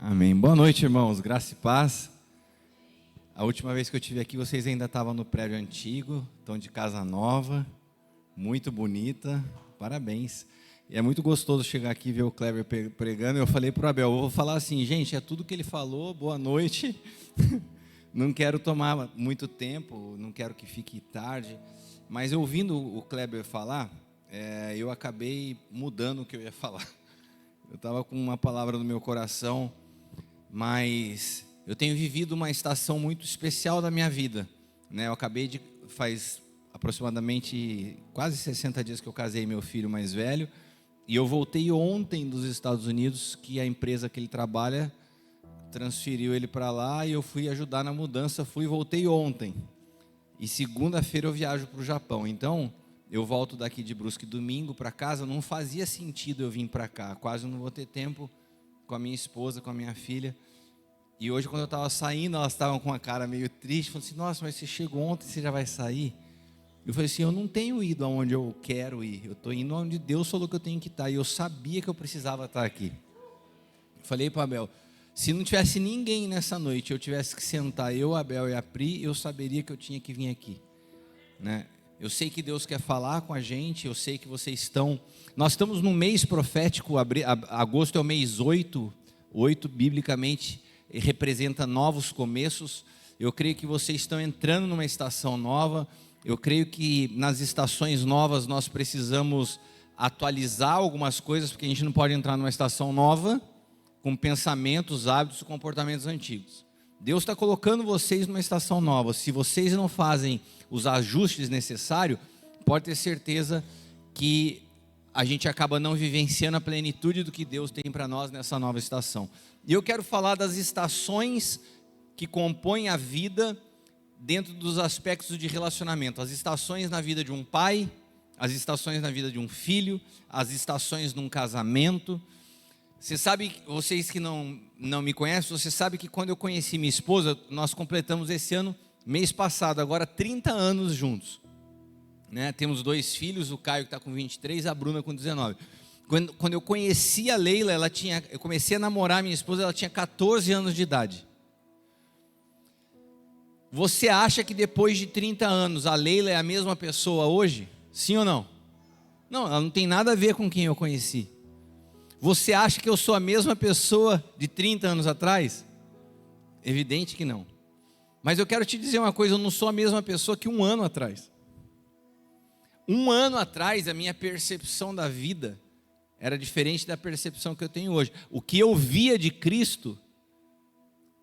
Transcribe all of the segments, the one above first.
Amém. Boa noite, irmãos. Graça e paz. A última vez que eu estive aqui, vocês ainda estavam no prédio antigo, estão de casa nova, muito bonita. Parabéns. E é muito gostoso chegar aqui e ver o Kleber pregando. Eu falei para o Abel, eu vou falar assim, gente, é tudo que ele falou, boa noite. Não quero tomar muito tempo, não quero que fique tarde. Mas ouvindo o Kleber falar, eu acabei mudando o que eu ia falar. Eu estava com uma palavra no meu coração, mas eu tenho vivido uma estação muito especial da minha vida, né? Eu acabei de, faz aproximadamente quase 60 dias que eu casei meu filho mais velho, e eu voltei ontem dos Estados Unidos, que a empresa que ele trabalha transferiu ele para lá, e eu fui ajudar na mudança, fui e voltei ontem. E segunda-feira eu viajo para o Japão, então eu volto daqui de Brusque domingo para casa, não fazia sentido eu vir para cá, quase não vou ter tempo com a minha esposa, com a minha filha. E hoje, quando eu estava saindo, elas estavam com uma cara meio triste, falando assim, nossa, mas você chegou ontem, você já vai sair? Eu falei assim, eu não tenho ido aonde eu quero ir, eu estou indo onde Deus falou que eu tenho que estar, e eu sabia que eu precisava estar aqui. Falei para o Abel, se não tivesse ninguém nessa noite, eu tivesse que sentar, eu, Abel e a Pri, eu saberia que eu tinha que vir aqui, né? Eu sei que Deus quer falar com a gente, eu sei que vocês estão... Nós estamos num mês profético, agosto é o mês 8 biblicamente representa novos começos. Eu creio que vocês estão entrando numa estação nova. Eu creio que nas estações novas nós precisamos atualizar algumas coisas, porque a gente não pode entrar numa estação nova com pensamentos, hábitos e comportamentos antigos. Deus está colocando vocês numa estação nova. Se vocês não fazem os ajustes necessários, pode ter certeza que a gente acaba não vivenciando a plenitude do que Deus tem para nós nessa nova estação. E eu quero falar das estações que compõem a vida dentro dos aspectos de relacionamento. As estações na vida de um pai, as estações na vida de um filho, as estações num casamento. Você sabe, vocês que não me conhecem, você sabe que quando eu conheci minha esposa, nós completamos esse ano, mês passado, agora 30 anos juntos, né? Temos 2 filhos, o Caio que está com 23, a Bruna com 19. Quando eu conheci a Leila, eu comecei a namorar minha esposa, ela tinha 14 anos de idade. Você acha que depois de 30 anos a Leila é a mesma pessoa hoje? Sim ou não? Não, ela não tem nada a ver com quem eu conheci. Você acha que eu sou a mesma pessoa de 30 anos atrás? Evidente que não. Mas eu quero te dizer uma coisa, eu não sou a mesma pessoa que um ano atrás. Um ano atrás, a minha percepção da vida era diferente da percepção que eu tenho hoje. O que eu via de Cristo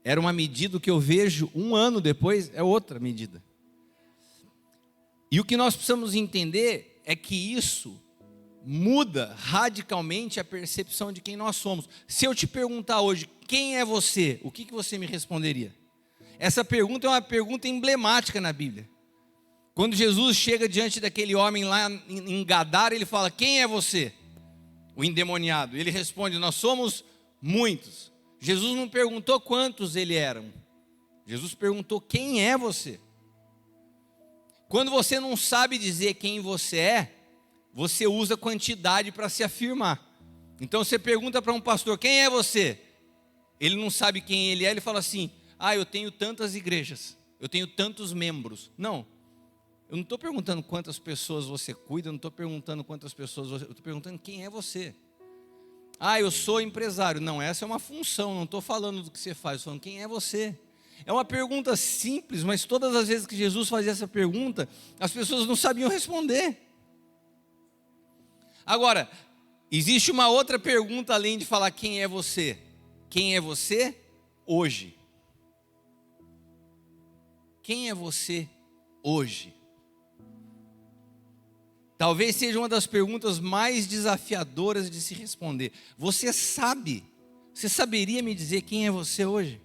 era uma medida, o que eu vejo um ano depois é outra medida. E o que nós precisamos entender é que isso muda radicalmente a percepção de quem nós somos. Se eu te perguntar hoje, quem é você? O que você me responderia? Essa pergunta é uma pergunta emblemática na Bíblia. Quando Jesus chega diante daquele homem lá em Gadara, ele fala, quem é você? O endemoniado. Ele responde, nós somos muitos. Jesus não perguntou quantos ele eram. Jesus perguntou, quem é você? Quando você não sabe dizer quem você é, você usa quantidade para se afirmar. Então você pergunta para um pastor, quem é você? Ele não sabe quem ele é, ele fala assim, eu tenho tantas igrejas, eu tenho tantos membros. Não, eu não estou perguntando quantas pessoas você cuida, eu não estou perguntando quantas pessoas você... Eu estou perguntando quem é você. Eu sou empresário. Não, essa é uma função, não estou falando do que você faz, estou falando quem é você. É uma pergunta simples, mas todas as vezes que Jesus fazia essa pergunta, as pessoas não sabiam responder. Agora, existe uma outra pergunta além de falar quem é você. Quem é você hoje? Quem é você hoje? Talvez seja uma das perguntas mais desafiadoras de se responder. Você saberia me dizer quem é você hoje?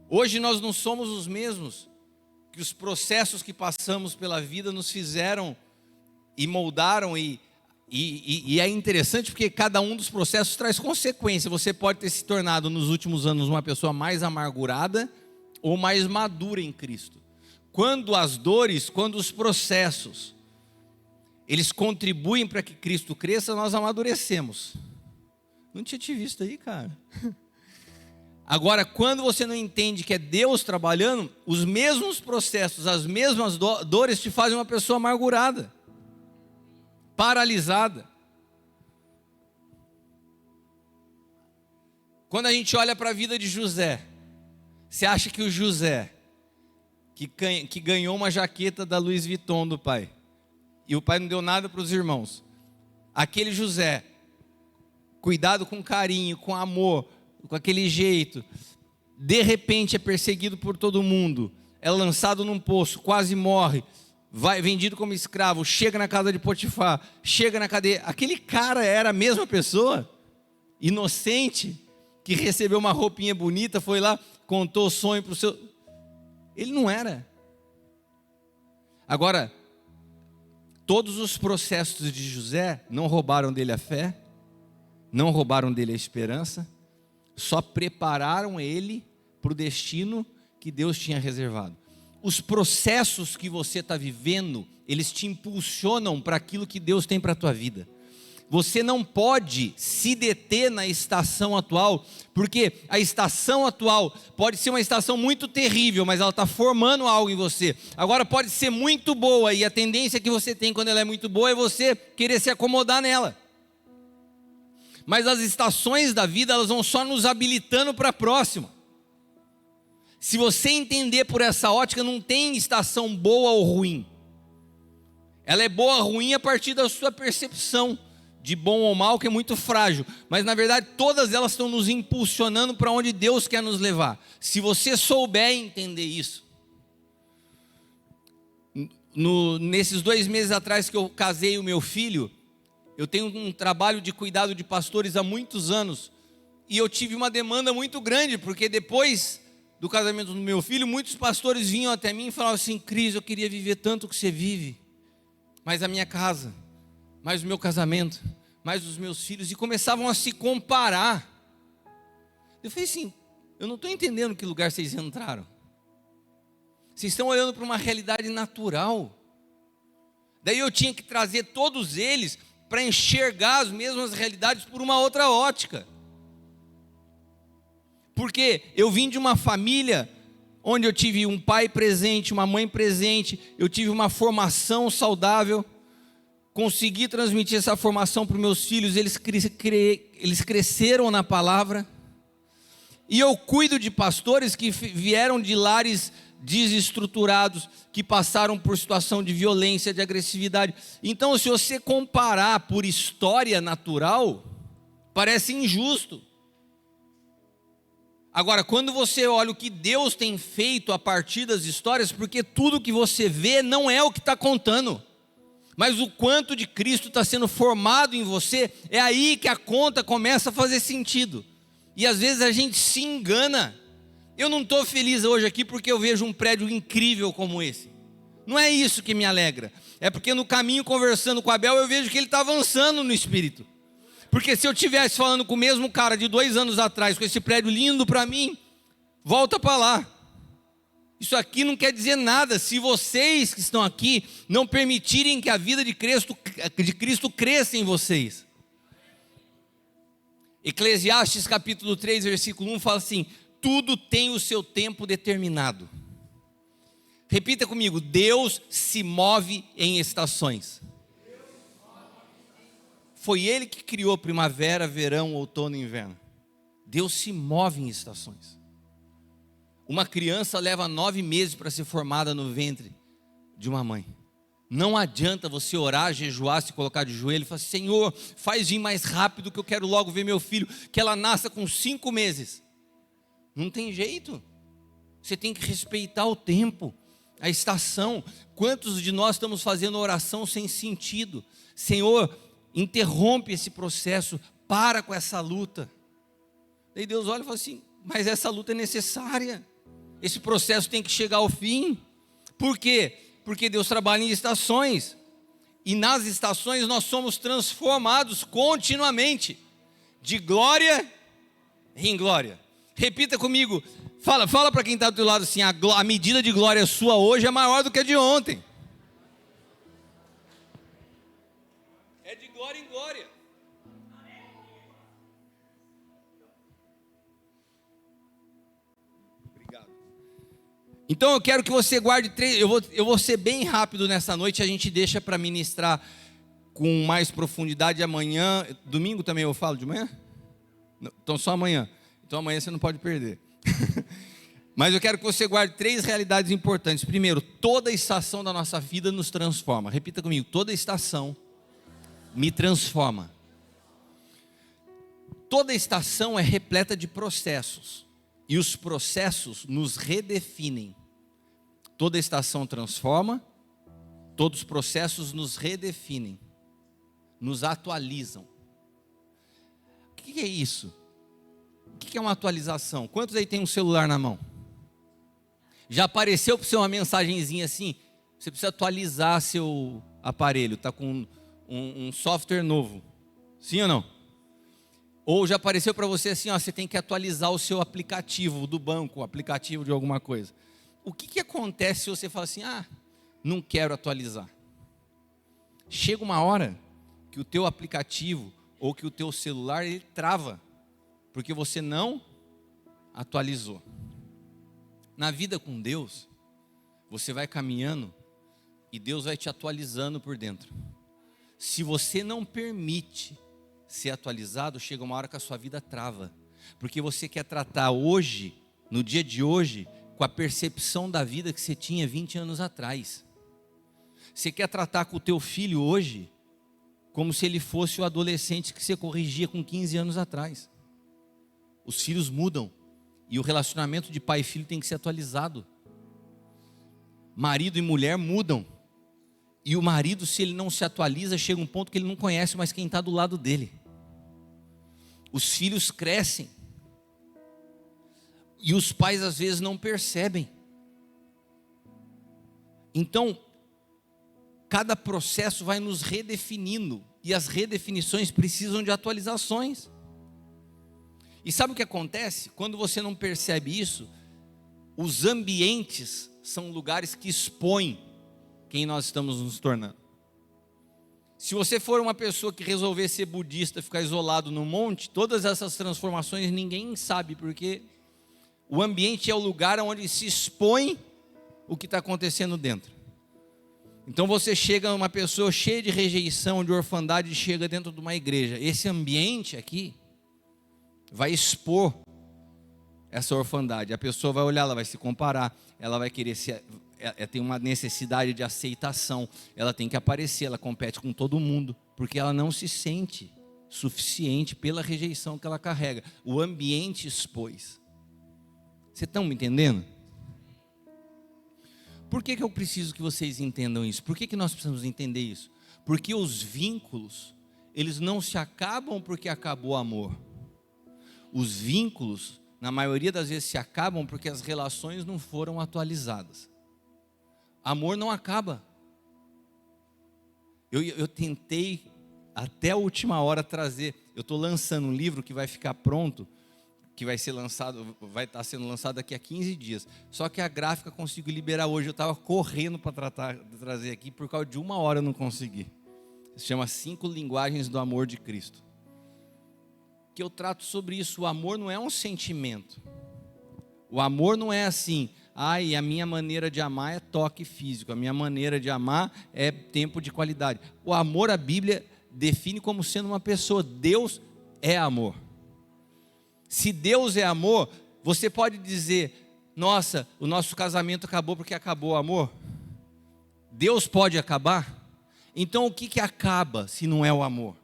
Hoje nós não somos os mesmos que os processos que passamos pela vida nos fizeram e moldaram, e é interessante porque cada um dos processos traz consequência. Você pode ter se tornado nos últimos anos uma pessoa mais amargurada ou mais madura em Cristo. Quando as dores, quando os processos, eles contribuem para que Cristo cresça, nós amadurecemos. Não tinha te visto aí, cara. Agora, quando você não entende que é Deus trabalhando, os mesmos processos, as mesmas dores te fazem uma pessoa amargurada, paralisada. Quando a gente olha para a vida de José, você acha que o José, que ganhou uma jaqueta da Louis Vuitton do pai, e o pai não deu nada para os irmãos, aquele José, cuidado com carinho, com amor, com aquele jeito, de repente é perseguido por todo mundo, é lançado num poço, quase morre, vai vendido como escravo, chega na casa de Potifar, chega na cadeia. Aquele cara era a mesma pessoa, inocente, que recebeu uma roupinha bonita, foi lá, contou o sonho para o seu... Ele não era. Agora, todos os processos de José não roubaram dele a fé, não roubaram dele a esperança, só prepararam ele para o destino que Deus tinha reservado. Os processos que você está vivendo, eles te impulsionam para aquilo que Deus tem para a tua vida. Você não pode se deter na estação atual, porque a estação atual pode ser uma estação muito terrível, mas ela está formando algo em você. Agora pode ser muito boa, e a tendência que você tem quando ela é muito boa é você querer se acomodar nela. Mas as estações da vida, elas vão só nos habilitando para a próxima. Se você entender por essa ótica, não tem estação boa ou ruim. Ela é boa ou ruim a partir da sua percepção de bom ou mal, que é muito frágil. Mas na verdade todas elas estão nos impulsionando para onde Deus quer nos levar. Se você souber entender isso. Nesses 2 meses atrás que eu casei o meu filho, eu tenho um trabalho de cuidado de pastores há muitos anos, e eu tive uma demanda muito grande, porque depois do casamento do meu filho, muitos pastores vinham até mim e falavam assim: Cris, eu queria viver tanto que você vive, mais a minha casa, mais o meu casamento, mais os meus filhos, e começavam a se comparar. Eu falei assim: eu não estou entendendo que lugar vocês entraram. Vocês estão olhando para uma realidade natural. Daí eu tinha que trazer todos eles para enxergar as mesmas realidades por uma outra ótica. Porque eu vim de uma família onde eu tive um pai presente, uma mãe presente, eu tive uma formação saudável, consegui transmitir essa formação para os meus filhos, eles cresceram na palavra, e eu cuido de pastores que vieram de lares desestruturados, que passaram por situação de violência, de agressividade. Então, se você comparar por história natural, parece injusto. Agora, quando você olha o que Deus tem feito a partir das histórias, porque tudo que você vê não é o que está contando, mas o quanto de Cristo está sendo formado em você, é aí que a conta começa a fazer sentido. E às vezes a gente se engana. Eu não estou feliz hoje aqui porque eu vejo um prédio incrível como esse. Não é isso que me alegra. É porque no caminho, conversando com Abel, eu vejo que ele está avançando no espírito. Porque se eu estivesse falando com o mesmo cara de 2 anos atrás, com esse prédio lindo para mim, volta para lá. Isso aqui não quer dizer nada se vocês que estão aqui não permitirem que a vida de Cristo cresça em vocês. Eclesiastes capítulo 3, versículo 1 fala assim: tudo tem o seu tempo determinado. Repita comigo: Deus se move em estações. Foi Ele que criou primavera, verão, outono e inverno. Deus se move em estações. Uma criança leva 9 meses para ser formada no ventre de uma mãe. Não adianta você orar, jejuar, se colocar de joelho e falar: Senhor, faz vir mais rápido que eu quero logo ver meu filho, que ela nasça com 5 meses. Não tem jeito. Você tem que respeitar o tempo, a estação. Quantos de nós estamos fazendo oração sem sentido? Senhor, interrompe esse processo, para com essa luta. Daí Deus olha e fala assim: mas essa luta é necessária, esse processo tem que chegar ao fim. Por quê? Porque Deus trabalha em estações, e nas estações nós somos transformados continuamente, de glória em glória. Repita comigo, fala para quem está do teu lado assim: a medida de glória sua hoje é maior do que a de ontem. É de glória em glória. Então eu quero que você guarde 3, eu vou ser bem rápido nessa noite, a gente deixa para ministrar com mais profundidade amanhã. Domingo também eu falo de manhã? Não, então só amanhã. Então amanhã você não pode perder. Mas eu quero que você guarde 3 realidades importantes. Primeiro, toda estação da nossa vida nos transforma. Repita comigo: toda estação me transforma. Toda estação é repleta de processos, e os processos nos redefinem. Toda estação transforma, todos os processos nos redefinem, nos atualizam. O que é isso? O que é uma atualização? Quantos aí tem um celular na mão? Já apareceu para você uma mensagenzinha assim? Você precisa atualizar seu aparelho, está com um software novo. Sim ou não? Ou já apareceu para você assim, ó, você tem que atualizar o seu aplicativo do banco, o aplicativo de alguma coisa. O que acontece se você fala assim, não quero atualizar? Chega uma hora que o teu aplicativo ou que o teu celular, ele trava, porque você não atualizou. Na vida com Deus, você vai caminhando e Deus vai te atualizando por dentro. Se você não permite ser atualizado, chega uma hora que a sua vida trava, porque você quer tratar hoje, no dia de hoje, com a percepção da vida que você tinha 20 anos atrás. Você quer tratar com o teu filho hoje como se ele fosse o adolescente que você corrigia com 15 anos atrás. Os filhos mudam e o relacionamento de pai e filho tem que ser atualizado. Marido e mulher mudam, e o marido, se ele não se atualiza, chega um ponto que ele não conhece mais quem está do lado dele. Os filhos crescem e os pais às vezes não percebem. Então, cada processo vai nos redefinindo, e as redefinições precisam de atualizações. E sabe o que acontece? Quando você não percebe isso, os ambientes são lugares que expõem quem nós estamos nos tornando. Se você for uma pessoa que resolver ser budista, ficar isolado no monte, todas essas transformações ninguém sabe, porque o ambiente é o lugar onde se expõe o que está acontecendo dentro. Então você chega, uma pessoa cheia de rejeição, de orfandade, chega dentro de uma igreja. Esse ambiente aqui vai expor essa orfandade. A pessoa vai olhar, ela vai se comparar, ela vai querer ela tem uma necessidade de aceitação, ela tem que aparecer, ela compete com todo mundo, porque ela não se sente suficiente pela rejeição que ela carrega. O ambiente expôs. Vocês estão me entendendo? Por que eu preciso que vocês entendam isso? Por que nós precisamos entender isso? Porque os vínculos, eles não se acabam porque acabou o amor. Os vínculos, na maioria das vezes, se acabam porque as relações não foram atualizadas. Amor não acaba. Eu tentei até a última hora trazer. Eu estou lançando um livro que vai ficar pronto, que vai ser lançado, vai estar sendo lançado daqui a 15 dias. Só que a gráfica consigo liberar hoje. Eu estava correndo para trazer aqui, por causa de 1 hora eu não consegui. Se chama 5 linguagens do amor de Cristo. Que eu trato sobre isso. O amor não é um sentimento. O amor não é assim, a minha maneira de amar é toque físico, a minha maneira de amar é tempo de qualidade. O amor, a Bíblia define como sendo uma pessoa. Deus é amor. Se Deus é amor, você pode dizer, nossa, o nosso casamento acabou porque acabou o amor? Deus pode acabar? Então o que acaba se não é o amor?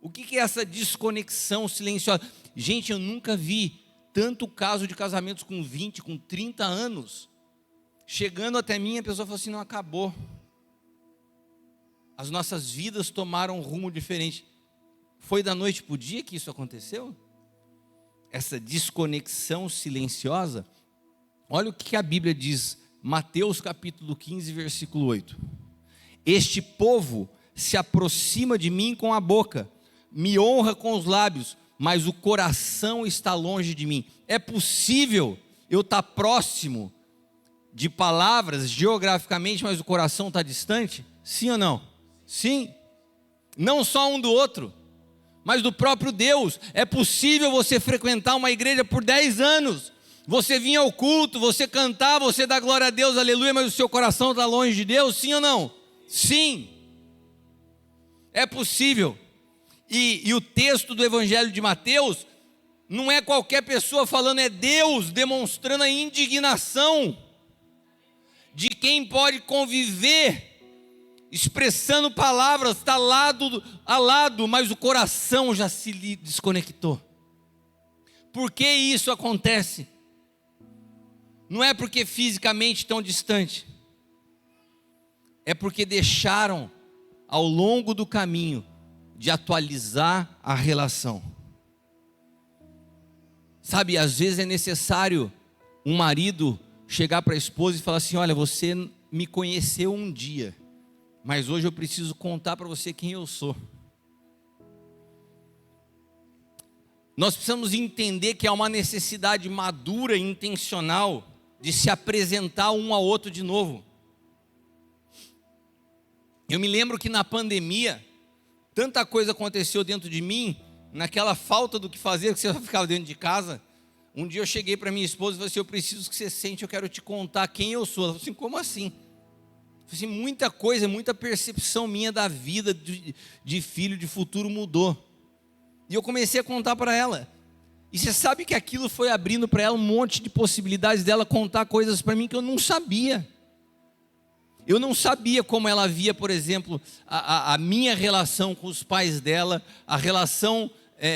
O que é essa desconexão silenciosa? Gente, eu nunca vi tanto caso de casamentos com 20, com 30 anos, chegando até mim, a pessoa falou assim, não acabou. As nossas vidas tomaram um rumo diferente. Foi da noite para o dia que isso aconteceu? Essa desconexão silenciosa. Olha o que a Bíblia diz, Mateus capítulo 15, versículo 8. Este povo se aproxima de mim com a boca, me honra com os lábios, mas o coração está longe de mim. É possível eu estar próximo de palavras geograficamente, mas o coração está distante? Sim ou não? Sim. Não só um do outro, mas do próprio Deus. É possível você frequentar uma igreja por 10 anos Você vinha ao culto, você cantava, você dá glória a Deus, aleluia, mas o seu coração está longe de Deus, sim ou não? Sim. É possível. E o texto do Evangelho de Mateus não é qualquer pessoa falando, é Deus demonstrando a indignação de quem pode conviver, expressando palavras, está lado a lado, mas o coração já se desconectou. Por que isso acontece? Não é porque fisicamente estão distantes, é porque deixaram ao longo do caminho de atualizar a relação. Sabe, às vezes é necessário um marido chegar para a esposa e falar assim: olha, você me conheceu um dia, mas hoje eu preciso contar para você quem eu sou. Nós precisamos entender que há uma necessidade madura e intencional de se apresentar um ao outro de novo. Eu me lembro que na pandemia, tanta coisa aconteceu dentro de mim, naquela falta do que fazer, que você ficava dentro de casa. Um dia eu cheguei para minha esposa e falei assim: eu preciso que você sente, eu quero te contar quem eu sou. Ela falou assim: como assim? Eu falei assim: muita coisa, muita percepção minha da vida, de filho, de futuro mudou. E eu comecei a contar para ela. E você sabe que aquilo foi abrindo para ela um monte de possibilidades dela contar coisas para mim que eu não sabia. Eu não sabia como ela via, por exemplo, a minha relação com os pais dela, a relação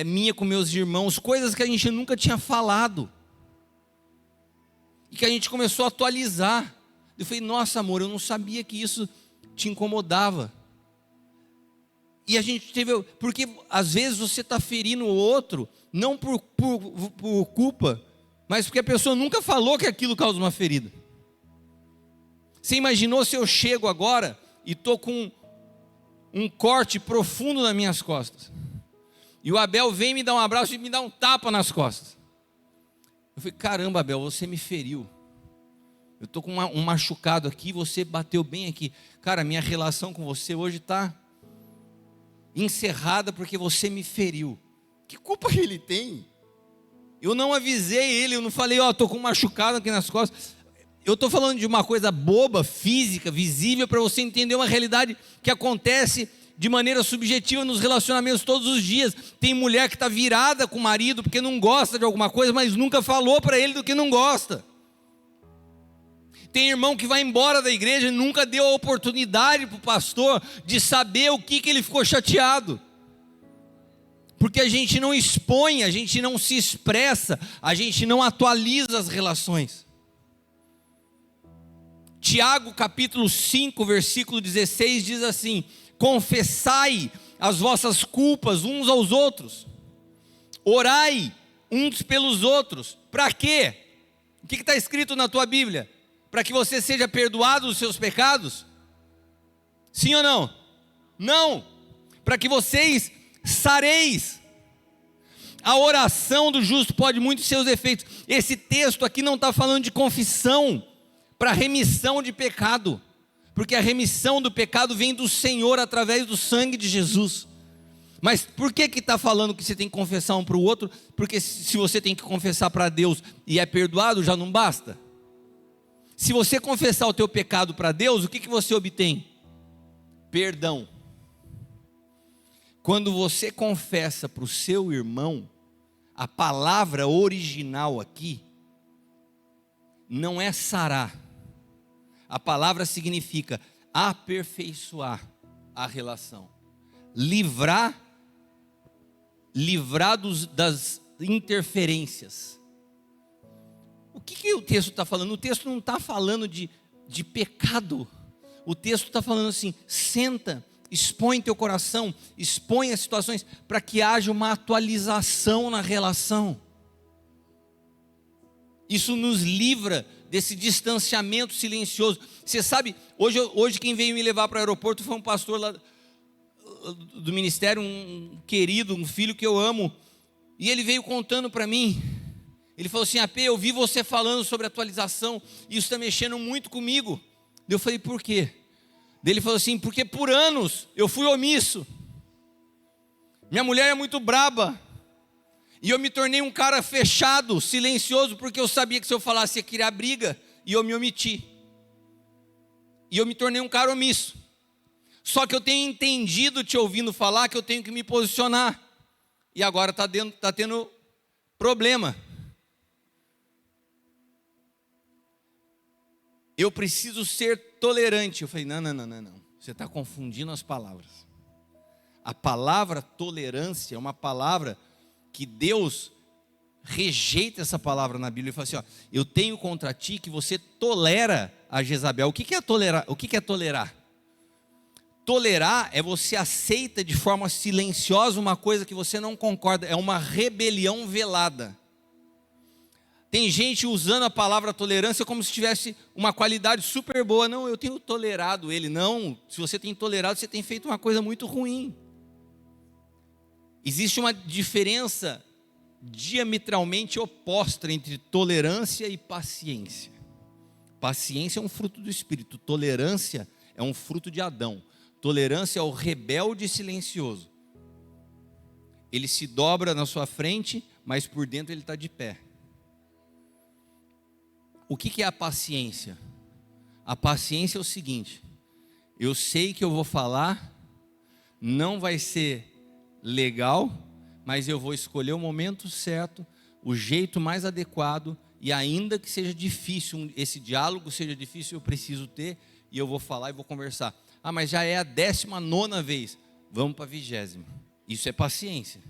minha com meus irmãos, coisas que a gente nunca tinha falado. E que a gente começou a atualizar. Eu falei: nossa, amor, eu não sabia que isso te incomodava. E a gente teve, porque às vezes você está ferindo o outro, não por culpa, mas porque a pessoa nunca falou que aquilo causa uma ferida. Você imaginou se eu chego agora e estou com um corte profundo nas minhas costas, e o Abel vem me dar um abraço e me dá um tapa nas costas? Eu falei: caramba, Abel, você me feriu. Eu estou com um machucado aqui, você bateu bem aqui. Cara, minha relação com você hoje está encerrada porque você me feriu. Que culpa ele tem? Eu não avisei ele, eu não falei: ó, estou com um machucado aqui nas costas. Eu estou falando de uma coisa boba, física, visível, para você entender uma realidade que acontece de maneira subjetiva nos relacionamentos todos os dias. Tem mulher que está virada com o marido porque não gosta de alguma coisa, mas nunca falou para ele do que não gosta. Tem irmão que vai embora da igreja e nunca deu a oportunidade para o pastor de saber o que ele ficou chateado. Porque a gente não expõe, a gente não se expressa, a gente não atualiza as relações. Tiago capítulo 5, versículo 16 diz assim: confessai as vossas culpas uns aos outros, orai uns pelos outros. Para quê? O que está escrito na tua Bíblia? Para que você seja perdoado dos seus pecados? Sim ou não? Não. Para que vocês sareis. A oração do justo pode muito seus efeitos. Esse texto aqui não está falando de confissão para remissão de pecado, porque a remissão do pecado vem do Senhor através do sangue de Jesus. Mas por que está falando que você tem que confessar um para o outro? Porque se você tem que confessar para Deus e é perdoado, já não basta. Se você confessar o teu pecado para Deus, o que você obtém? Perdão. Quando você confessa para o seu irmão, a palavra original aqui não é sarar. A palavra significa aperfeiçoar a relação, livrar das interferências. O que o texto está falando? O texto não está falando de pecado. O texto está falando assim: senta, expõe teu coração, expõe as situações para que haja uma atualização na relação. Isso nos livra desse distanciamento silencioso. Você sabe, hoje quem veio me levar para o aeroporto foi um pastor lá do ministério, um querido, um filho que eu amo. E ele veio contando para mim. Ele falou assim: AP, eu vi você falando sobre atualização, e isso está mexendo muito comigo. Eu falei: por quê? Ele falou assim: porque por anos eu fui omisso. Minha mulher é muito braba. E eu me tornei um cara fechado, silencioso, porque eu sabia que se eu falasse ia criar briga, e eu me omiti. E eu me tornei um cara omisso. Só que eu tenho entendido, te ouvindo falar, que eu tenho que me posicionar. E agora está tendo problema. Eu preciso ser tolerante. Eu falei, não. Você está confundindo as palavras. A palavra tolerância é uma palavra que Deus rejeita essa palavra na Bíblia. Ele fala assim, ó, eu tenho contra ti que você tolera a Jezabel. O que é tolerar? O que é tolerar? Tolerar é você aceita de forma silenciosa uma coisa que você não concorda. É uma rebelião velada. Tem gente usando a palavra tolerância como se tivesse uma qualidade super boa. Não, eu tenho tolerado ele. Não, se você tem tolerado, você tem feito uma coisa muito ruim. Existe uma diferença diametralmente oposta entre tolerância e paciência. Paciência é um fruto do Espírito. Tolerância é um fruto de Adão. Tolerância é o rebelde silencioso. Ele se dobra na sua frente, mas por dentro ele está de pé. O que é a paciência? A paciência é o seguinte: eu sei que eu vou falar, não vai ser legal, mas eu vou escolher o momento certo, o jeito mais adequado, e ainda que seja difícil, esse diálogo seja difícil, eu preciso ter, e eu vou falar e vou conversar. Ah, mas já é a 19ª vez, vamos para a 20ª. Isso é paciência.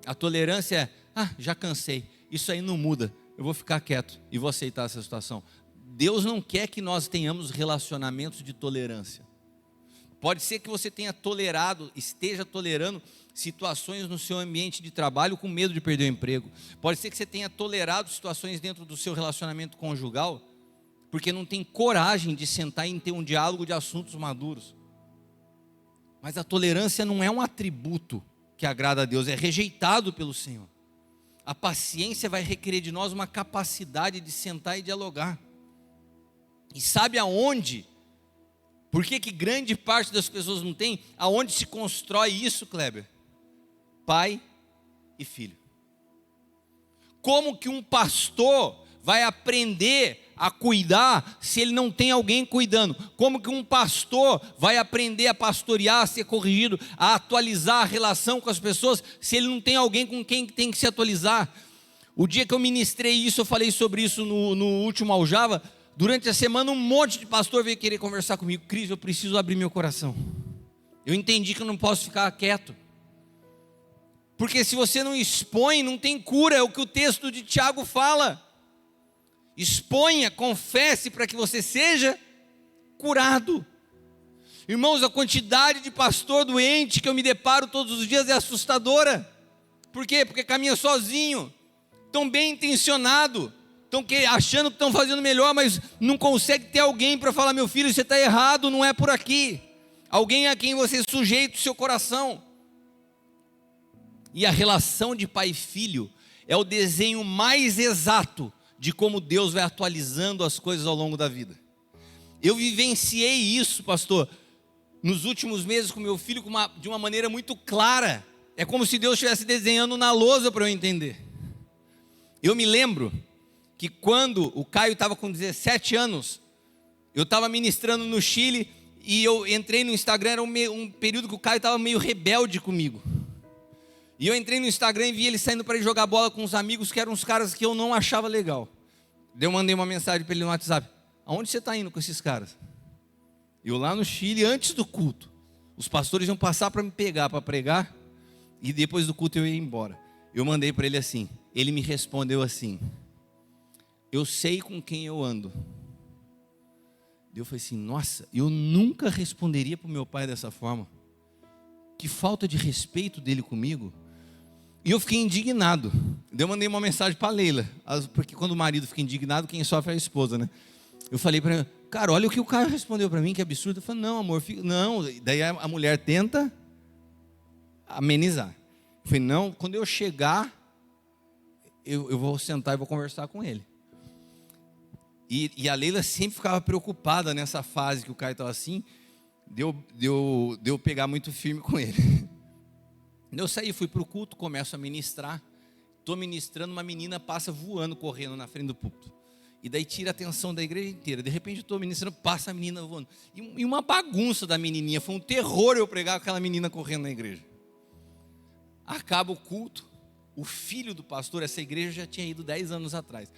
A tolerância é, já cansei, isso aí não muda, eu vou ficar quieto e vou aceitar essa situação. Deus não quer que nós tenhamos relacionamentos de tolerância. Pode ser que você tenha tolerado, esteja tolerando situações no seu ambiente de trabalho com medo de perder o emprego. Pode ser que você tenha tolerado situações dentro do seu relacionamento conjugal, porque não tem coragem de sentar e ter um diálogo de assuntos maduros. Mas a tolerância não é um atributo que agrada a Deus, é rejeitado pelo Senhor. A paciência vai requerer de nós uma capacidade de sentar e dialogar. E sabe aonde? Por que grande parte das pessoas não tem? Aonde se constrói isso, Kleber? Pai e filho. Como que um pastor vai aprender a cuidar se ele não tem alguém cuidando? Como que um pastor vai aprender a pastorear, a ser corrigido, a atualizar a relação com as pessoas se ele não tem alguém com quem tem que se atualizar? O dia que eu ministrei isso, eu falei sobre isso no último Aljava. Durante a semana um monte de pastor veio querer conversar comigo. Cris, eu preciso abrir meu coração. Eu entendi que eu não posso ficar quieto. Porque se você não expõe, não tem cura. É o que o texto de Tiago fala. Exponha, confesse para que você seja curado. Irmãos, a quantidade de pastor doente que eu me deparo todos os dias é assustadora. Por quê? Porque caminha sozinho, tão bem intencionado, estão achando que estão fazendo melhor, mas não consegue ter alguém para falar: meu filho, você está errado, não é por aqui. Alguém a quem você sujeita o seu coração. E a relação de pai e filho é o desenho mais exato de como Deus vai atualizando as coisas ao longo da vida. Eu vivenciei isso, pastor, nos últimos meses com meu filho de uma maneira muito clara. É como se Deus estivesse desenhando na lousa para eu entender. Eu me lembro que quando o Caio estava com 17 anos, eu estava ministrando no Chile e eu entrei no Instagram, era um período que o Caio estava meio rebelde comigo. E eu entrei no Instagram e vi ele saindo para ir jogar bola com uns amigos que eram uns caras que eu não achava legal. Daí eu mandei uma mensagem para ele no WhatsApp: aonde você está indo com esses caras? Eu lá no Chile, antes do culto, os pastores iam passar para me pegar, para pregar, e depois do culto eu ia embora. Eu mandei para ele assim, ele me respondeu assim: eu sei com quem eu ando. Eu falei assim: nossa, eu nunca responderia para o meu pai dessa forma. Que falta de respeito dele comigo. E eu fiquei indignado. Eu mandei uma mensagem para a Leila, porque quando o marido fica indignado, quem sofre é a esposa, né? Eu falei para ela: cara, olha o que o cara respondeu para mim, que absurdo. Eu falei: não, amor, não. Daí a mulher tenta amenizar. Eu falei: não, quando eu chegar, eu vou sentar e vou conversar com ele. E a Leila sempre ficava preocupada nessa fase que o Caio estava assim, de eu pegar muito firme com ele. Eu saí, fui para o culto, começo a ministrar. estou ministrando, uma menina passa voando, correndo na frente do púlpito. E daí tira a atenção da igreja inteira. De repente eu estou ministrando, passa a menina voando. E uma bagunça da menininha, foi um terror eu pregar com aquela menina correndo na igreja. Acaba o culto, o filho do pastor, essa igreja já tinha ido 10 anos atrás.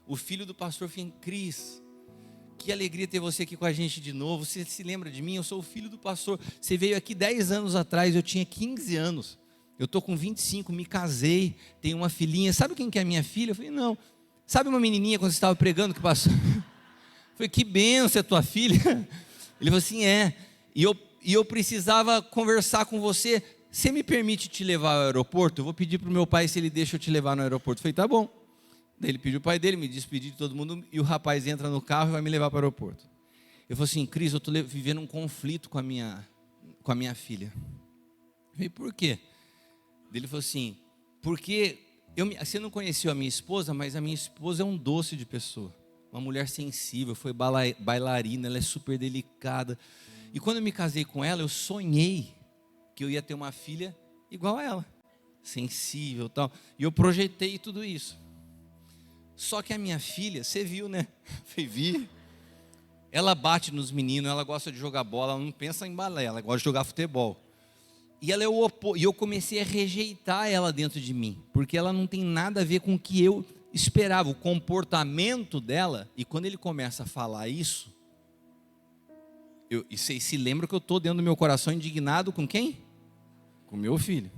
O filho do pastor falou: Cris, que alegria ter você aqui com a gente de novo. Você se lembra de mim? Eu sou o filho do pastor. Você veio aqui 10 anos atrás, eu tinha 15 anos. Eu estou com 25, me casei, tenho uma filhinha. Sabe quem que é a minha filha? Eu falei: não. Sabe uma menininha quando você estava pregando que passou? Eu falei: que bênção, é tua filha? Ele falou assim: é. E eu precisava conversar com você. Você me permite te levar ao aeroporto? Eu vou pedir para o meu pai se ele deixa eu te levar no aeroporto. Eu falei: tá bom. Daí ele pediu o pai dele, me despedi de todo mundo, e o rapaz entra no carro e vai me levar para o aeroporto. Eu falei assim: Cris, eu estou vivendo um conflito com a minha filha. Eu falei: por quê? Ele falou assim: porque você não conheceu a minha esposa, mas a minha esposa é um doce de pessoa, uma mulher sensível, foi bailarina, ela é super delicada. E quando eu me casei com ela, eu sonhei que eu ia ter uma filha igual a ela, sensível e tal. E eu projetei tudo isso. Só que a minha filha, você viu, né? Vi. Ela bate nos meninos, ela gosta de jogar bola, ela não pensa em balé, ela gosta de jogar futebol. E ela é o oposto, e eu comecei a rejeitar ela dentro de mim, porque ela não tem nada a ver com o que eu esperava, o comportamento dela. E quando ele começa a falar isso, e vocês se lembram que eu estou dentro do meu coração indignado com quem? Com meu filho.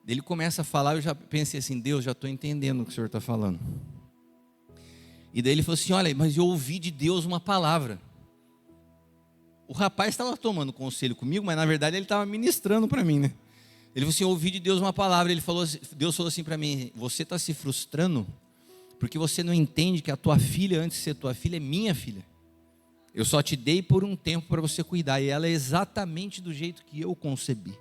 Ele começa a falar, eu já pensei assim: Deus, já estou entendendo o que o Senhor está falando. E daí ele falou assim: olha, mas eu ouvi de Deus uma palavra. O rapaz estava tomando conselho comigo, mas na verdade ele estava ministrando para mim, né? Ele falou assim: eu ouvi de Deus uma palavra. Deus falou assim para mim: você está se frustrando porque você não entende que a tua filha, antes de ser tua filha, é minha filha. Eu só te dei por um tempo para você cuidar, e ela é exatamente do jeito que eu concebi.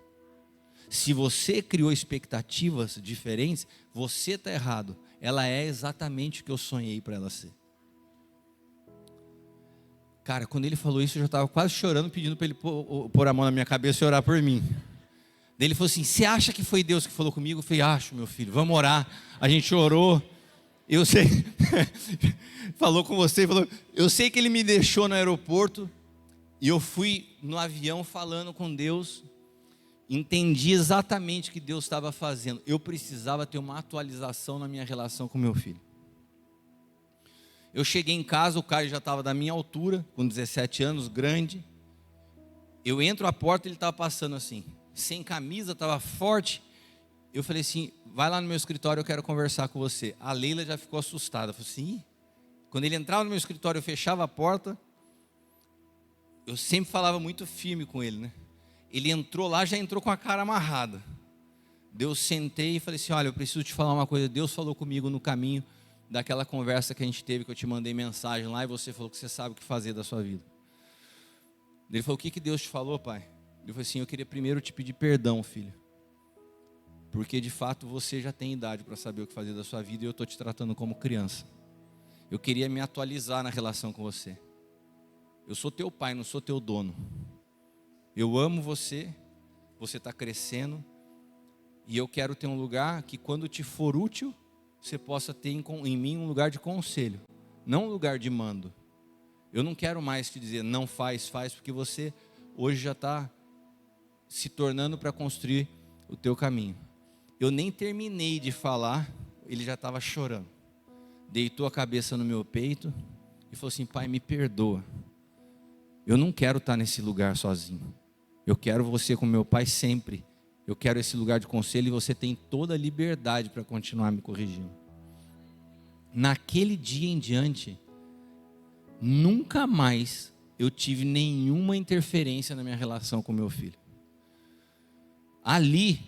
Se você criou expectativas diferentes, você está errado. Ela é exatamente o que eu sonhei para ela ser. Cara, quando ele falou isso, eu já estava quase chorando, pedindo para ele pôr a mão na minha cabeça e orar por mim. Daí ele falou assim: você acha que foi Deus que falou comigo? Eu falei: acho, meu filho, vamos orar. A gente orou. Eu sei, falou com você, falou, eu sei que ele me deixou no aeroporto, e eu fui no avião falando com Deus. Entendi exatamente o que Deus estava fazendo. Eu precisava ter uma atualização na minha relação com meu filho. Eu cheguei em casa, o Caio já estava da minha altura, com 17 anos, grande. Eu entro à porta, ele estava passando assim, sem camisa, estava forte. Eu falei assim: vai lá no meu escritório, eu quero conversar com você. A Leila já ficou assustada. Eu falei assim: ih. Quando ele entrava no meu escritório, eu fechava a porta. Eu sempre falava muito firme com ele, né? Ele entrou lá, já entrou com a cara amarrada. Eu sentei e falei assim: olha, eu preciso te falar uma coisa. Deus falou comigo no caminho daquela conversa que a gente teve, que eu te mandei mensagem lá, e você falou que você sabe o que fazer da sua vida. Ele falou: o que Deus te falou, pai? Eu falei assim: eu queria primeiro te pedir perdão, filho, porque de fato você já tem idade para saber o que fazer da sua vida, e eu estou te tratando como criança. Eu queria me atualizar na relação com você. Eu sou teu pai, não sou teu dono. Eu amo você, você está crescendo, e eu quero ter um lugar que, quando te for útil, você possa ter em mim um lugar de conselho, não um lugar de mando. Eu não quero mais te dizer não faz, porque você hoje já está se tornando para construir o teu caminho. Eu nem terminei de falar, ele já estava chorando. Deitou a cabeça no meu peito e falou assim: pai, me perdoa. Eu não quero estar nesse lugar sozinho. Eu quero você com meu pai sempre. Eu quero esse lugar de conselho, e você tem toda a liberdade para continuar me corrigindo. Naquele dia em diante, nunca mais eu tive nenhuma interferência na minha relação com meu filho. Ali,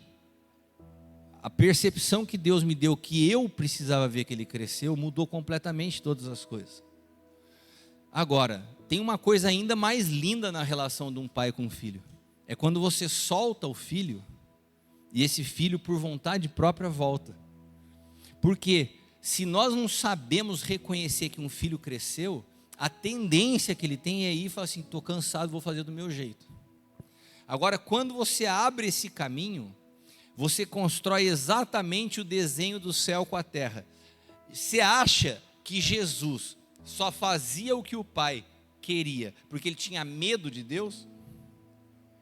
a percepção que Deus me deu, que eu precisava ver que ele cresceu, mudou completamente todas as coisas. Agora, tem uma coisa ainda mais linda na relação de um pai com um filho. É quando você solta o filho, e esse filho, por vontade própria, volta. Porque se nós não sabemos reconhecer que um filho cresceu, a tendência que ele tem é ir e falar assim: estou cansado, vou fazer do meu jeito. Agora, quando você abre esse caminho, você constrói exatamente o desenho do céu com a terra. Você acha que Jesus só fazia o que o Pai queria porque ele tinha medo de Deus?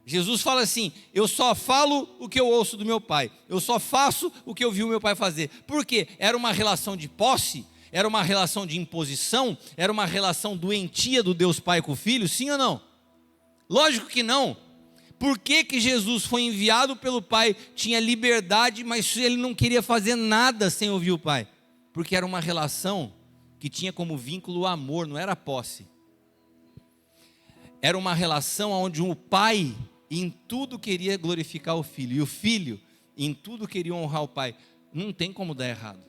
Jesus fala assim: eu só falo o que eu ouço do meu Pai, eu só faço o que eu vi o meu Pai fazer. Por quê? Era uma relação de posse? Era uma relação de imposição? Era uma relação doentia do Deus Pai com o Filho? Sim ou não? Lógico que não. Por que que Jesus foi enviado pelo Pai? Tinha liberdade, mas ele não queria fazer nada sem ouvir o Pai. Porque era uma relação que tinha como vínculo o amor, não era posse. Era uma relação onde o Pai em tudo queria glorificar o Filho, e o Filho em tudo queria honrar o Pai. Não tem como dar errado.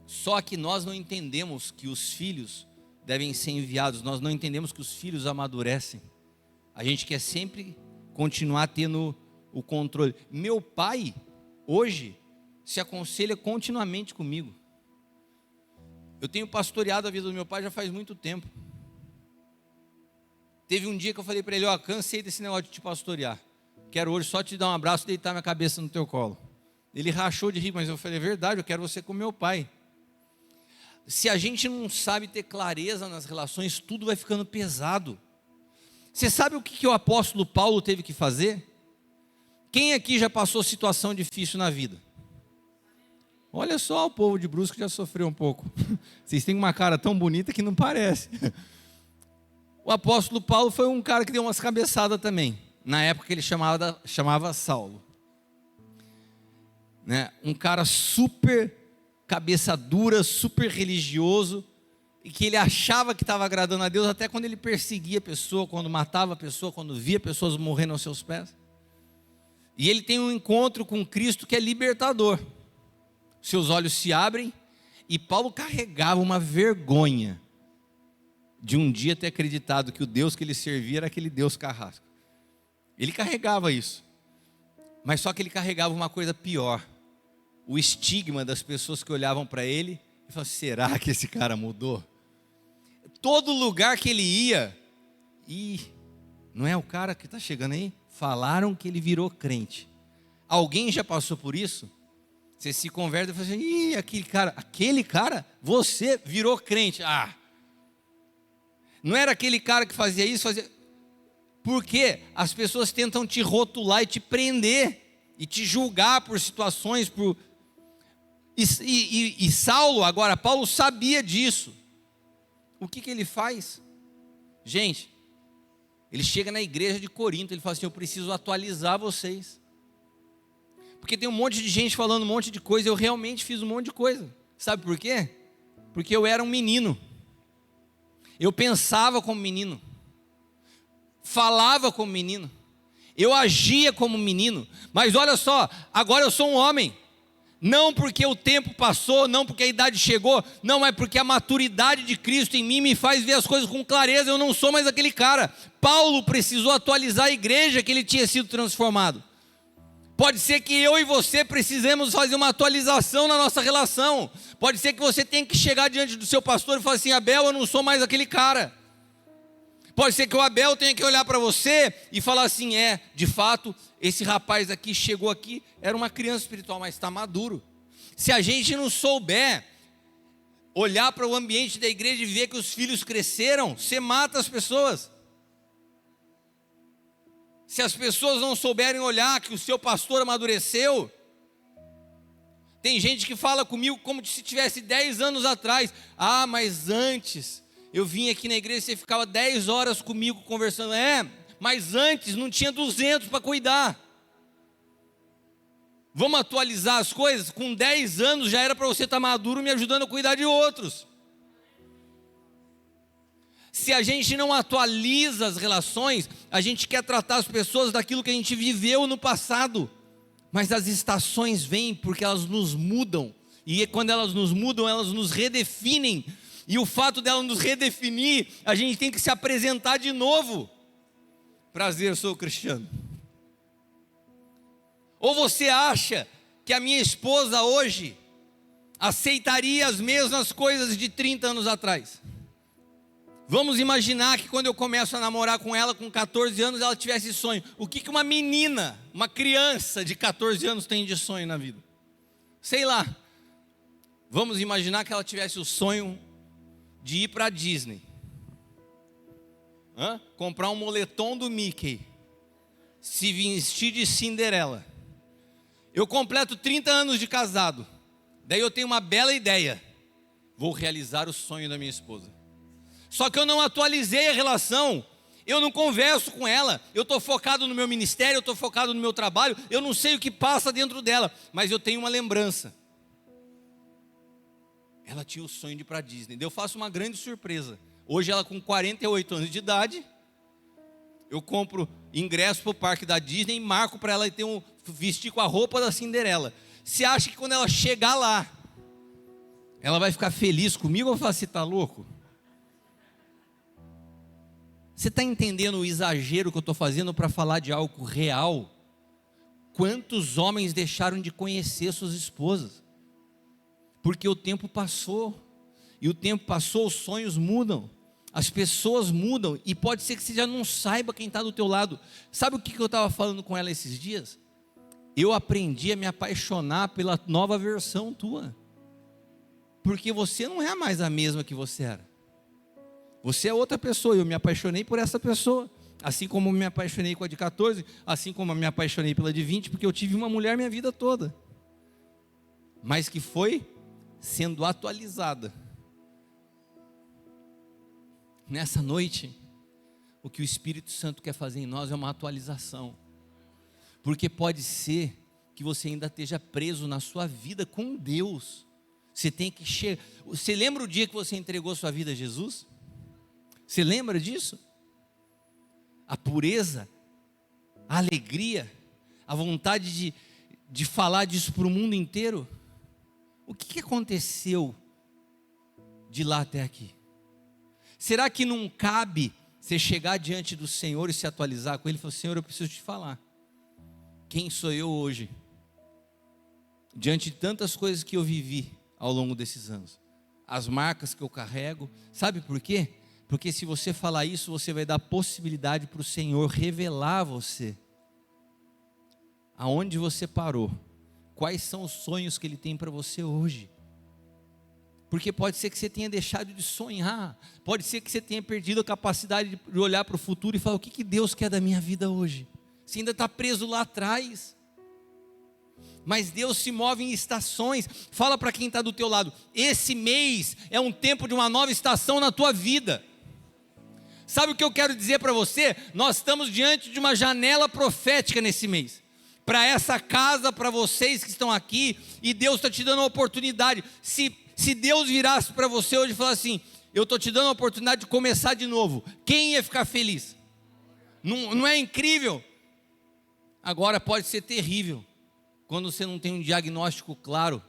Só que nós não entendemos que os filhos devem ser enviados, nós não entendemos que os filhos amadurecem. A gente quer sempre continuar tendo o controle. Meu pai, hoje, se aconselha continuamente comigo. Eu tenho pastoreado a vida do meu pai já faz muito tempo. Teve um dia que eu falei para ele: ó, cansei desse negócio de te pastorear. Quero hoje só te dar um abraço e deitar minha cabeça no teu colo. Ele rachou de rir, mas eu falei: é verdade, eu quero você com meu pai. Se a gente não sabe ter clareza nas relações, tudo vai ficando pesado. Você sabe o que o apóstolo Paulo teve que fazer? Quem aqui já passou situação difícil na vida? Olha só, o povo de Brusque já sofreu um pouco. Vocês têm uma cara tão bonita que não parece. O apóstolo Paulo foi um cara que deu umas cabeçadas também. Na época ele chamava Saulo. Né? Um cara super cabeça dura, super religioso, e que ele achava que estava agradando a Deus, até quando ele perseguia a pessoa, quando matava a pessoa, quando via pessoas morrendo aos seus pés. E ele tem um encontro com Cristo que é libertador. Seus olhos se abrem, e Paulo carregava uma vergonha de um dia ter acreditado que o Deus que ele servia era aquele Deus carrasco. Ele carregava isso, mas só que ele carregava uma coisa pior: o estigma das pessoas que olhavam para ele e falavam: será que esse cara mudou? Todo lugar que ele ia, não é o cara que está chegando aí? Falaram que ele virou crente. Alguém já passou por isso? Você se converte e fala assim: aquele cara, você virou crente. Não era aquele cara que fazia isso, Porque as pessoas tentam te rotular e te prender, e te julgar por situações, E Saulo, agora Paulo, sabia disso. O que ele faz? Gente, ele chega na igreja de Corinto, ele fala assim: eu preciso atualizar vocês. Porque tem um monte de gente falando um monte de coisa, eu realmente fiz um monte de coisa. Sabe por quê? Porque eu era um menino. Eu pensava como menino. Falava como menino. Eu agia como menino. Mas olha só, agora eu sou um homem. Não porque o tempo passou, não porque a idade chegou, não, é porque a maturidade de Cristo em mim me faz ver as coisas com clareza. Eu não sou mais aquele cara. Paulo precisou atualizar a igreja que ele tinha sido transformado. Pode ser que eu e você precisemos fazer uma atualização na nossa relação. Pode ser que você tenha que chegar diante do seu pastor e falar assim: Abel, eu não sou mais aquele cara. Pode ser que o Abel tenha que olhar para você e falar assim: de fato, esse rapaz aqui chegou aqui, era uma criança espiritual, mas está maduro. Se a gente não souber olhar para o ambiente da igreja e ver que os filhos cresceram, você mata as pessoas. Se as pessoas não souberem olhar que o seu pastor amadureceu, tem gente que fala comigo como se tivesse 10 anos atrás: mas antes eu vim aqui na igreja e você ficava 10 horas comigo conversando. Mas antes não tinha 200 para cuidar. Vamos atualizar as coisas? Com 10 anos já era para você estar maduro me ajudando a cuidar de outros. Se a gente não atualiza as relações, a gente quer tratar as pessoas daquilo que a gente viveu no passado. Mas as estações vêm porque elas nos mudam. E quando elas nos mudam, elas nos redefinem. E o fato dela nos redefinir, a gente tem que se apresentar de novo. Prazer, eu sou Cristiano. Ou você acha que a minha esposa hoje aceitaria as mesmas coisas de 30 anos atrás? Vamos imaginar que quando eu começo a namorar com ela com 14 anos, ela tivesse sonho. O que uma menina, uma criança de 14 anos tem de sonho na vida? Sei lá. Vamos imaginar que ela tivesse o sonho de ir para a Disney. Comprar um moletom do Mickey. Se vestir de Cinderela. Eu completo 30 anos de casado. Daí eu tenho uma bela ideia. Vou realizar o sonho da minha esposa. Só que eu não atualizei a relação. Eu não converso com ela. Eu estou focado no meu ministério, eu estou focado no meu trabalho. Eu não sei o que passa dentro dela. Mas eu tenho uma lembrança. Ela tinha o sonho de ir para a Disney. Daí eu faço uma grande surpresa. Hoje ela com 48 anos de idade. Eu compro ingresso para o parque da Disney e marco para ela vestir com a roupa da Cinderela. Você acha que quando ela chegar lá, ela vai ficar feliz comigo ou vai falar, você está louco? Você está entendendo o exagero que eu estou fazendo para falar de algo real? Quantos homens deixaram de conhecer suas esposas? Porque o tempo passou. E o tempo passou, os sonhos mudam. As pessoas mudam. E pode ser que você já não saiba quem está do teu lado. Sabe o que eu estava falando com ela esses dias? Eu aprendi a me apaixonar pela nova versão tua. Porque você não é mais a mesma que você era. Você é outra pessoa, eu me apaixonei por essa pessoa. Assim como eu me apaixonei com a de 14, assim como eu me apaixonei pela de 20, porque eu tive uma mulher minha vida toda. Mas que foi sendo atualizada. Nessa noite, o que o Espírito Santo quer fazer em nós é uma atualização. Porque pode ser que você ainda esteja preso na sua vida com Deus. Você tem que chegar. Você lembra o dia que você entregou sua vida a Jesus? Você lembra disso? A pureza, a alegria, a vontade de falar disso para o mundo inteiro. O que aconteceu de lá até aqui? Será que não cabe você chegar diante do Senhor e se atualizar com Ele? E falar, Senhor, eu preciso te falar. Quem sou eu hoje? Diante de tantas coisas que eu vivi ao longo desses anos. As marcas que eu carrego. Sabe por quê? Porque se você falar isso, você vai dar possibilidade para o Senhor revelar a você. Aonde você parou. Quais são os sonhos que Ele tem para você hoje. Porque pode ser que você tenha deixado de sonhar. Pode ser que você tenha perdido a capacidade de olhar para o futuro e falar, o que Deus quer da minha vida hoje? Você ainda está preso lá atrás. Mas Deus se move em estações. Fala para quem está do teu lado, esse mês é um tempo de uma nova estação na tua vida. Sabe o que eu quero dizer para você? Nós estamos diante de uma janela profética nesse mês. Para essa casa, para vocês que estão aqui, e Deus está te dando uma oportunidade. Se Deus virasse para você hoje e falasse assim, eu estou te dando a oportunidade de começar de novo, quem ia ficar feliz? Não é incrível? Agora pode ser terrível, quando você não tem um diagnóstico claro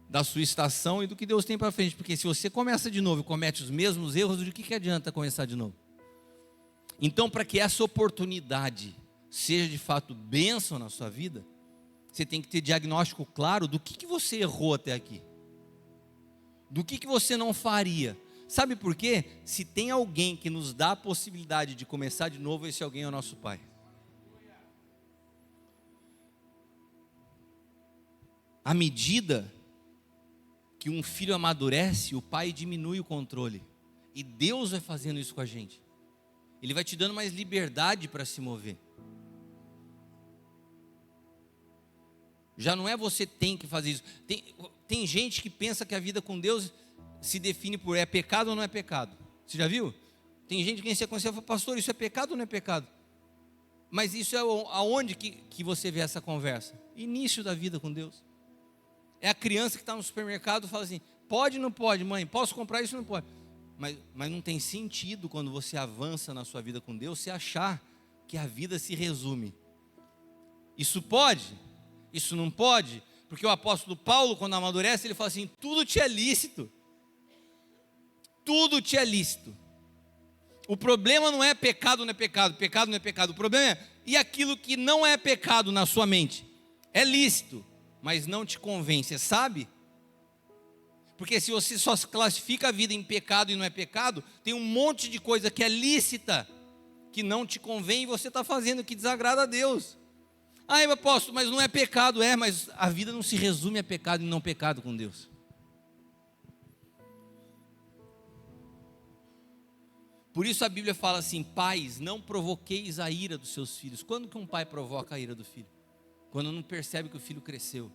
da sua estação e do que Deus tem para frente. Porque se você começa de novo e comete os mesmos erros, de que adianta começar de novo? Então, para que essa oportunidade seja de fato bênção na sua vida, você tem que ter diagnóstico claro do que você errou até aqui. Do que você não faria. Sabe por quê? Se tem alguém que nos dá a possibilidade de começar de novo, esse alguém é o nosso Pai. À medida que um filho amadurece, o pai diminui o controle. E Deus vai fazendo isso com a gente. Ele vai te dando mais liberdade para se mover. Já não é você tem que fazer isso. Tem gente que pensa que a vida com Deus se define por é pecado ou não é pecado. Você já viu? Tem gente que se aconselha e fala, pastor, isso é pecado ou não é pecado? Mas isso é aonde que você vê essa conversa? Início da vida com Deus. É a criança que está no supermercado e fala assim, pode ou não pode, mãe? Posso comprar isso ou não pode? Mas não tem sentido quando você avança na sua vida com Deus, você achar que a vida se resume. Isso pode? Isso não pode? Porque o apóstolo Paulo, quando amadurece, ele fala assim, tudo te é lícito. Tudo te é lícito. O problema não é pecado não é pecado, pecado não é pecado. O problema é, e aquilo que não é pecado na sua mente? É lícito, mas não te convence, sabe? Porque se você só classifica a vida em pecado e não é pecado, tem um monte de coisa que é lícita, que não te convém e você está fazendo, que desagrada a Deus. Ah, eu apóstolo, mas não é pecado. Mas a vida não se resume a pecado e não pecado com Deus. Por isso a Bíblia fala assim: pais, não provoqueis a ira dos seus filhos. Quando que um pai provoca a ira do filho? Quando não percebe que o filho cresceu,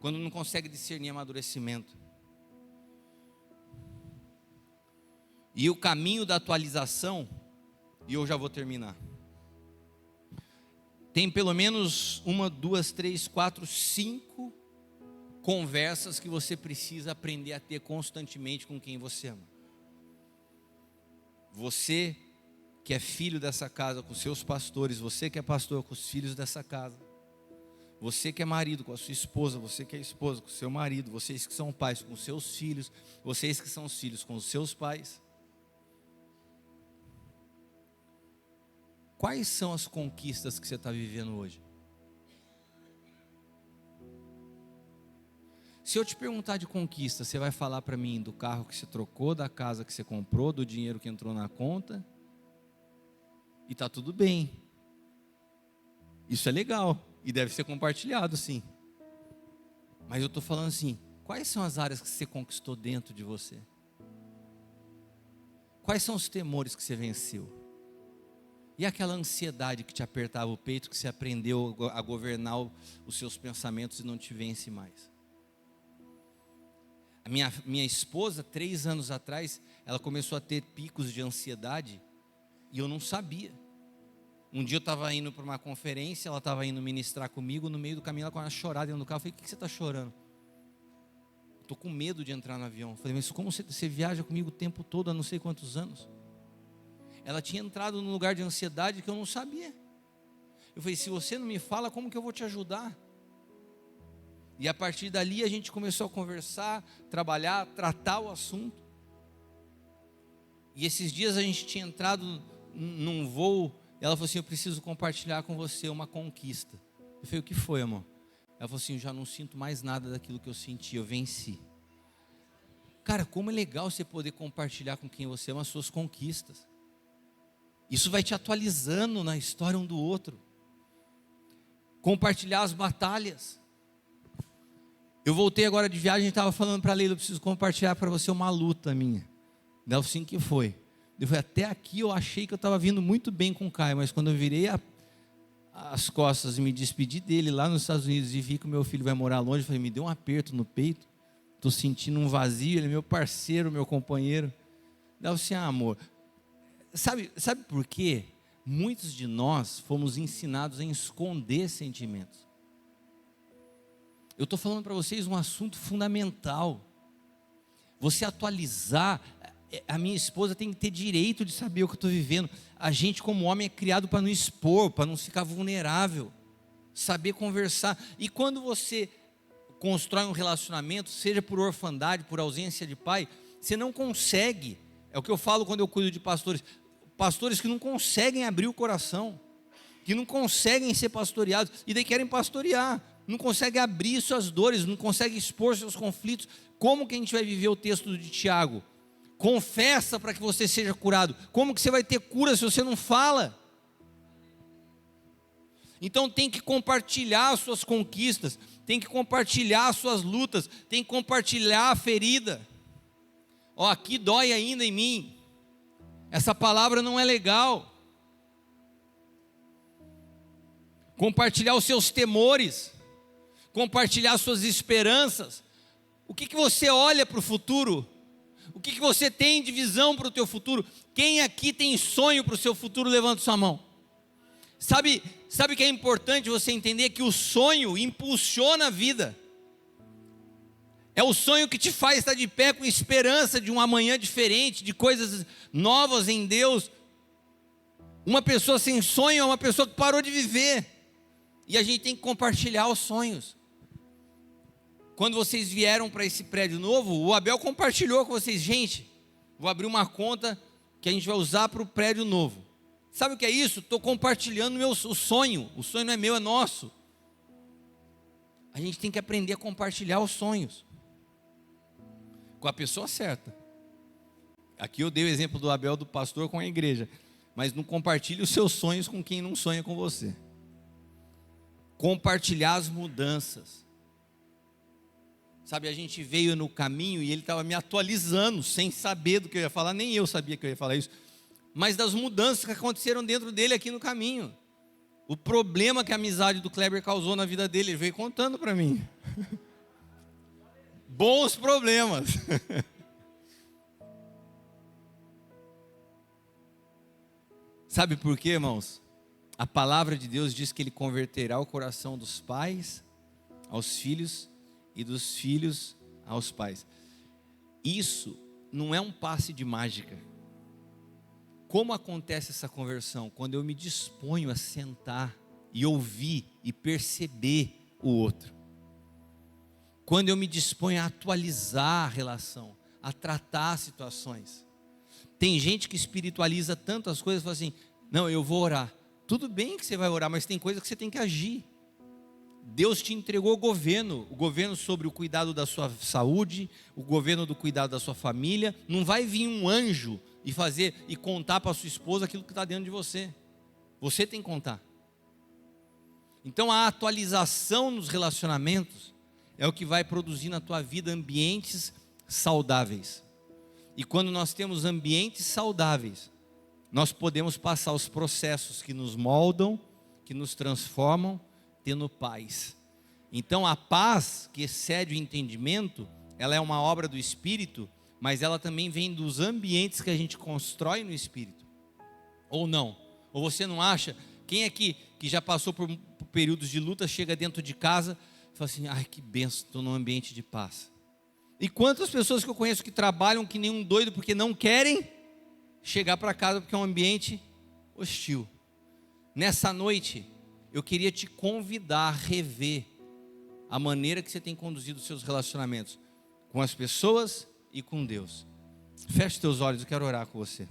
quando não consegue discernir amadurecimento. E o caminho da atualização, e eu já vou terminar, tem pelo menos 1, 2, 3, 4, 5 conversas que você precisa aprender a ter constantemente com quem você ama. Você que é filho dessa casa com seus pastores, você que é pastor com os filhos dessa casa, você que é marido com a sua esposa, você que é esposa com o seu marido, vocês que são pais com os seus filhos, vocês que são os filhos com os seus pais. Quais são as conquistas que você está vivendo hoje? Se eu te perguntar de conquista, você vai falar para mim do carro que você trocou, da casa que você comprou, do dinheiro que entrou na conta, e está tudo bem. Isso é legal e deve ser compartilhado, sim. Mas eu estou falando assim: quais são as áreas que você conquistou dentro de você? Quais são os temores que você venceu? E aquela ansiedade que te apertava o peito, que você aprendeu a governar os seus pensamentos e não te vence mais? A minha esposa, 3 anos atrás, ela começou a ter picos de ansiedade e eu não sabia. Um dia eu estava indo para uma conferência, ela estava indo ministrar comigo, no meio do caminho ela começou a chorar dentro do carro. Eu falei: o que você está chorando? Estou com medo de entrar no avião. Eu falei: mas como você viaja comigo o tempo todo, há não sei quantos anos? Ela tinha entrado num lugar de ansiedade que eu não sabia. Eu falei: se você não me fala, como que eu vou te ajudar? E a partir dali a gente começou a conversar, trabalhar, tratar o assunto. E esses dias a gente tinha entrado num voo, e ela falou assim: eu preciso compartilhar com você uma conquista. Eu falei: o que foi, amor? Ela falou assim: eu já não sinto mais nada daquilo que eu senti, eu venci. Cara, como é legal você poder compartilhar com quem você ama as suas conquistas. Isso vai te atualizando na história um do outro. Compartilhar as batalhas. Eu voltei agora de viagem e estava falando para a Leila: eu preciso compartilhar para você uma luta minha. Ela falou assim: que foi? Eu falei: até aqui eu achei que eu estava vindo muito bem com o Caio, mas quando eu virei as costas e me despedi dele lá nos Estados Unidos e vi que o meu filho vai morar longe, eu falei: me deu um aperto no peito, estou sentindo um vazio. Ele é meu parceiro, meu companheiro. Ela falou assim: amor, sabe por quê? Muitos de nós fomos ensinados a esconder sentimentos. Eu estou falando para vocês um assunto fundamental. Você atualizar. A minha esposa tem que ter direito de saber o que eu estou vivendo. A gente como homem é criado para não expor, para não ficar vulnerável. Saber conversar. E quando você constrói um relacionamento, seja por orfandade, por ausência de pai, você não consegue. É o que eu falo quando eu cuido de pastores. Pastores que não conseguem abrir o coração, que não conseguem ser pastoreados, e daí querem pastorear, não conseguem abrir suas dores, não conseguem expor seus conflitos. Como que a gente vai viver o texto de Tiago? Confessa para que você seja curado. Como que você vai ter cura se você não fala? Então tem que compartilhar as suas conquistas, tem que compartilhar as suas lutas, tem que compartilhar a ferida. Ó, aqui dói ainda em mim. Essa palavra não é legal. Compartilhar os seus temores, compartilhar as suas esperanças. O que você olha para o futuro? O que você tem de visão para o teu futuro? Quem aqui tem sonho para o seu futuro? Levanta sua mão. Sabe que é importante você entender que o sonho impulsiona a vida. É o sonho que te faz estar de pé com esperança de um amanhã diferente, de coisas novas em Deus. Uma pessoa sem sonho é uma pessoa que parou de viver. E a gente tem que compartilhar os sonhos. Quando vocês vieram para esse prédio novo, o Abel compartilhou com vocês: gente, vou abrir uma conta que a gente vai usar para o prédio novo. Sabe o que é isso? Estou compartilhando o sonho. O sonho não é meu, é nosso. A gente tem que aprender a compartilhar os sonhos. com a pessoa certa. Aqui eu dei o exemplo do Abel, do pastor, com a igreja. Mas não compartilhe os seus sonhos com quem não sonha com você. Compartilhar as mudanças. Sabe, a gente veio no caminho e ele estava me atualizando, sem saber do que eu ia falar, nem eu sabia que eu ia falar isso. Mas das mudanças que aconteceram dentro dele aqui no caminho. O problema que a amizade do Kleber causou na vida dele, ele veio contando para mim. Bons problemas. Sabe por quê, irmãos? A palavra de Deus diz que Ele converterá o coração dos pais aos filhos e dos filhos aos pais. Isso não é um passe de mágica. Como acontece essa conversão? Quando eu me disponho a sentar e ouvir e perceber o outro. Quando eu me disponho a atualizar a relação, a tratar situações. Tem gente que espiritualiza tanto as coisas e fala assim, não, eu vou orar. Tudo bem que você vai orar, mas tem coisa que você tem que agir. Deus te entregou o governo sobre o cuidado da sua saúde, o governo do cuidado da sua família. Não vai vir um anjo e contar para a sua esposa aquilo que está dentro de você. Você tem que contar. Então a atualização nos relacionamentos é o que vai produzir na tua vida ambientes saudáveis. E quando nós temos ambientes saudáveis, nós podemos passar os processos que nos moldam, que nos transformam, tendo paz. Então a paz que excede o entendimento, ela é uma obra do Espírito, mas ela também vem dos ambientes que a gente constrói no Espírito. Ou não? Ou você não acha? Quem aqui que já passou por períodos de luta, chega dentro de casa e fala assim, ai que benção, estou num ambiente de paz. E quantas pessoas que eu conheço que trabalham que nem um doido porque não querem chegar para casa porque é um ambiente hostil. Nessa noite, eu queria te convidar a rever a maneira que você tem conduzido os seus relacionamentos com as pessoas e com Deus. Feche teus olhos, eu quero orar com você.